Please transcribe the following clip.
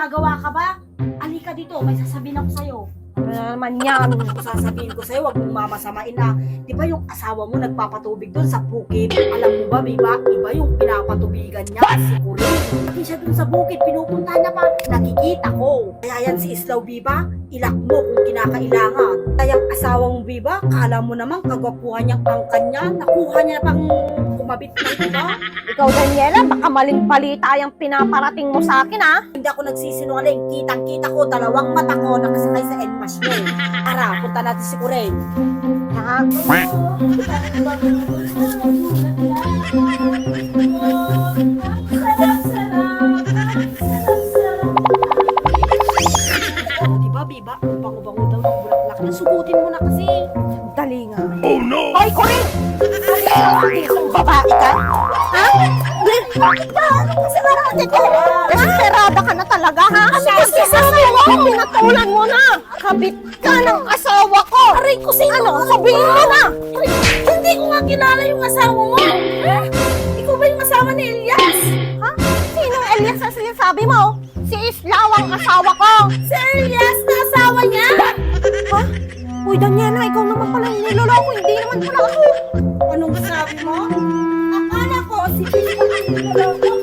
magagawa ka ba? Alika dito, may sasabihin ako sa'yo. Ano na naman yan? Sasabihin ko sa'yo, wag mong mamasamain na. Di ba yung asawa mo nagpapatubig doon sa bukid? Alam mo ba, Biba? Iba yung pinapatubigan niya, si Kuring. Hindi siya doon sa bukid, pinupuntahan niya pa. Nakikita ko. Kaya yan si Islaw, Biba, ilak mo kung kinakailangan. Kaya yung asawa mo, Biba, kala mo naman kagwapuhan niyang angkan niya. Nakuha niya pang kumabit na, Biba. Ikaw, Daniela, baka maling balita yung pinaparating mo sa akin, ha? Hindi ako nagsisinungaling. Kitang-kita ko, dalawang mata ko nakasakay sa Enmas niya. Tara, punta natin si Kuring. Diba, Biba? Ang bango-bango daw ng bulaklak niya. Sugutin mo na kasi. Dali nga. Oh, no! Hoy, Corin! Isang babae ka? Ha? Bakit ba? Anong kasarado ka? Desperada ka na talaga, ha? Ano kasi sabi mo? Pinatulan mo na! Kabit ka ng asawa ko! Aray ko sino? Ano? Sabihin mo na! Hindi ko nga kilala yung asawa mo. Ikaw ba yung asawa ni Elias? Ha? Sinong Elias ang sinasabi mo? Si Islaw ang asawa ko! Si Elias na asawa niya? Ha? Uy, Daniela, ikaw naman pala yung niloloko. Hindi naman pala ako. Anong sabi mo? Akala ko si Biba ang niloloko.